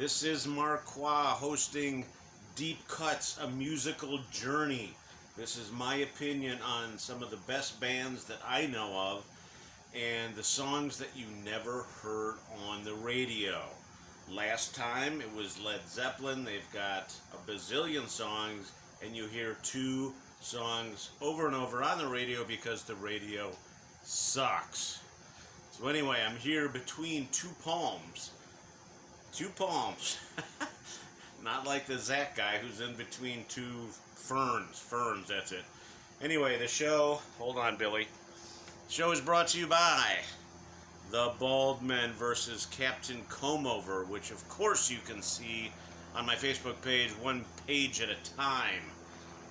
This is Marqua hosting Deep Cuts, a musical journey. This is my opinion on some of the best bands that I know of and the songs that you never heard on the radio. Last time it was Led Zeppelin. They've got a bazillion songs, and you hear two songs over and over on the radio because the radio sucks. So anyway, I'm here between two palms. Two palms. Not like the Zach guy who's in between two ferns. Ferns, that's it. Anyway, the show, hold on, Billy. The show is brought to you by The Bald Men versus Captain Comeover, which of course you can see on my Facebook page, one page at a time.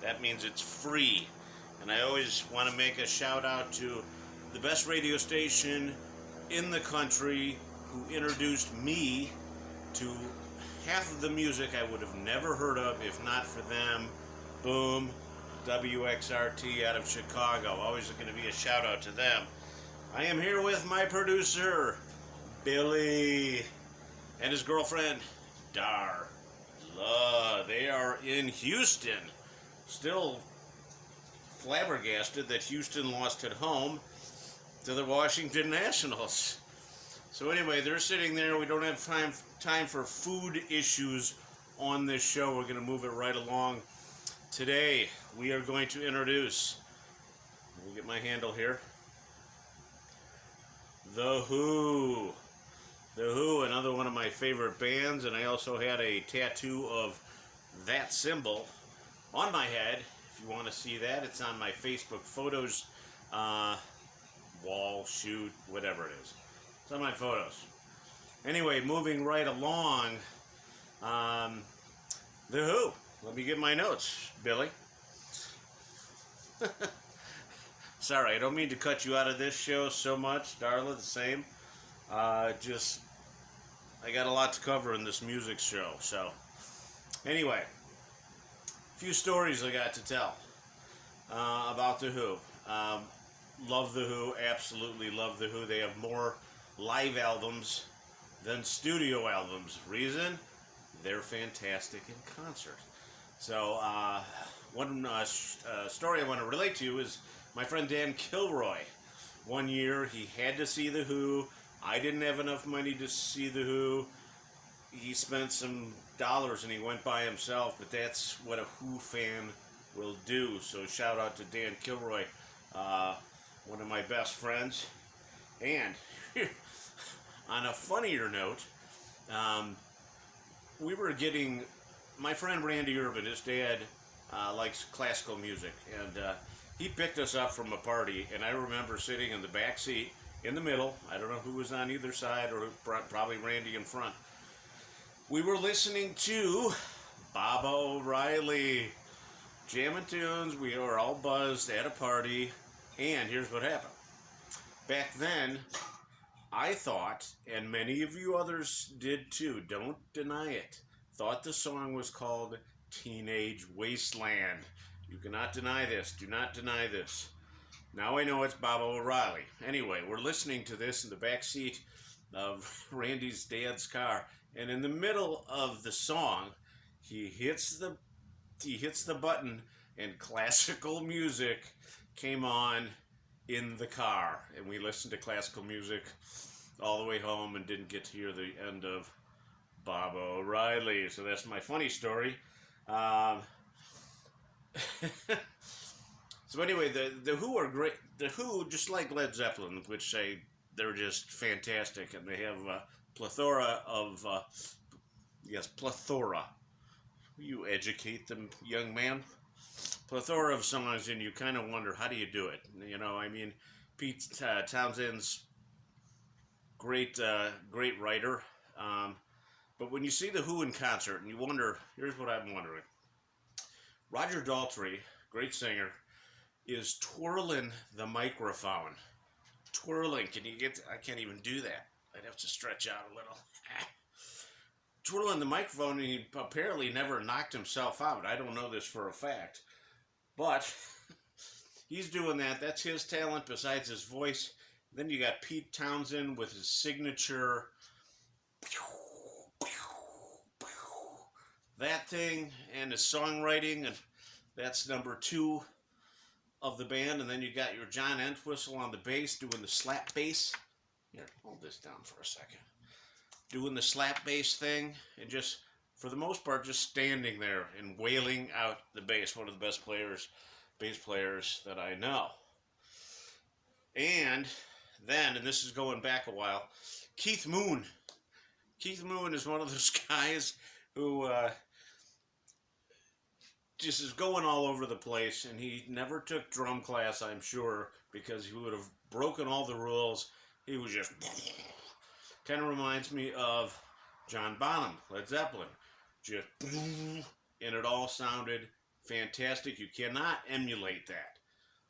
That means it's free. And I always want to make a shout out to the best radio station in the country who introduced me to half of the music I would have never heard of if not for them. Boom, WXRT out of Chicago. Always going to be a shout out to them. I am here with my producer, Billy, and his girlfriend, Darla. They are in Houston. Still flabbergasted that Houston lost at home to the Washington Nationals. So anyway, they're sitting there. We don't have time for food issues on this show. We're going to move it right along. Today, we are going to introduce, let me get my handle here, The Who. The Who, another one of my favorite bands, and I also had a tattoo of that symbol on my head. If you want to see that, it's on my Facebook photos wall, shoot, whatever it is. It's on my photos. Anyway, moving right along, The Who. Let me get my notes, Billy. Sorry, I don't mean to cut you out of this show so much, Darla, the same. I got a lot to cover in this music show, so. Anyway, a few stories I got to tell about The Who. Love The Who, absolutely love The Who. They have more live albums than studio albums. Reason? They're fantastic in concert. So, one story I want to relate to you is my friend Dan Kilroy. One year, he had to see The Who. I didn't have enough money to see The Who. He spent some dollars and he went by himself, but that's what a Who fan will do. So, shout out to Dan Kilroy, one of my best friends. And on a funnier note, we were getting, my friend Randy Urban, his dad likes classical music, and he picked us up from a party, and I remember sitting in the back seat, in the middle. I don't know who was on either side, or probably Randy in front. We were listening to Baba O'Reilly, jamming tunes. We were all buzzed at a party, and here's what happened. Back then, I thought, and many of you others did too, don't deny it, thought the song was called Teenage Wasteland. You cannot deny this. Do not deny this. Now I know it's Baba O'Reilly. Anyway, we're listening to this in the back seat of Randy's dad's car, and in the middle of the song, he hits the button, and classical music came on in the car, and we listened to classical music all the way home and didn't get to hear the end of Baba O'Reilly. So that's my funny story. So anyway, the Who are great. The Who, just like Led Zeppelin, which they're just fantastic, and they have a plethora of plethora. You educate them, young man. Plethora of songs, and you kind of wonder, how do you do it? You know, I mean, Pete Townshend's great writer. But when you see The Who in concert, and you wonder, here's what I'm wondering. Roger Daltrey, great singer, is twirling the microphone. Twirling, I can't even do that. I'd have to stretch out a little. Twirling the microphone, and he apparently never knocked himself out. I don't know this for a fact. But he's doing that. That's his talent besides his voice. Then you got Pete Townsend with his signature that thing and his songwriting, and that's number 2 of the band. And then you got your John Entwistle on the bass doing the slap bass. Here, hold this down for a second. Doing the slap bass thing, and just, for the most part, just standing there and wailing out the bass. One of the best bass players that I know. And then, and this is going back a while, Keith Moon. Keith Moon is one of those guys who just is going all over the place, and he never took drum class, I'm sure, because he would have broken all the rules. He was just kind of reminds me of John Bonham, Led Zeppelin. Just, and it all sounded fantastic. You cannot emulate that.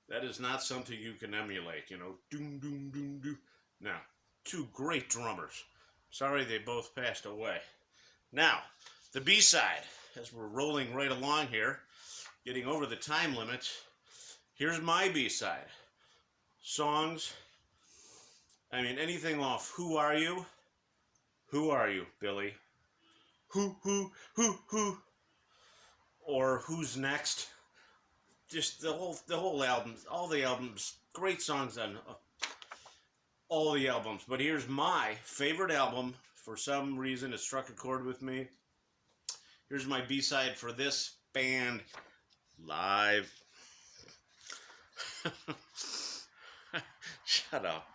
That is not something you can emulate, you know. Doom, doom, doom, doom. Now, 2 great drummers. Sorry they both passed away. Now, the B-side, as we're rolling right along here, getting over the time limit, here's my B-side. Songs, I mean, anything off Who Are You? Who Are You, Billy? Who? Or Who's Next? Just the whole album, all the albums, great songs on all the albums. But here's my favorite album. For some reason, it struck a chord with me. Here's my B-side for this band, live. Shut up.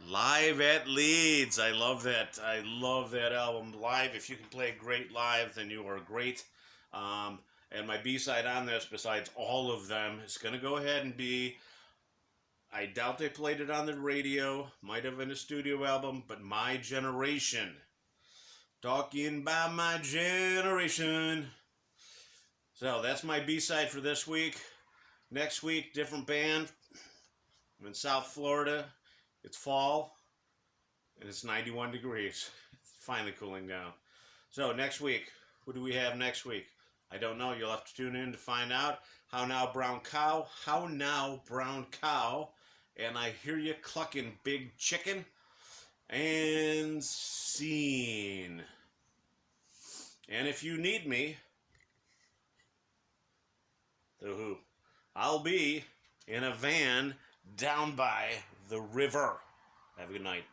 Live at Leeds. I love that. I love that album. Live, if you can play great live, then you are great. And my B-side on this, besides all of them, is going to go ahead and be, I doubt they played it on the radio, might have been a studio album, but My Generation. Talking about my generation. So that's my B-side for this week. Next week, different band. I'm in South Florida. It's fall, and it's 91 degrees. It's finally cooling down. So next week, who do we have next week? I don't know. You'll have to tune in to find out. How Now, Brown Cow. How Now, Brown Cow. And I Hear You Clucking Big Chicken. And Scene. And if you need me, the Who, I'll be in a van down by the river. Have a good night.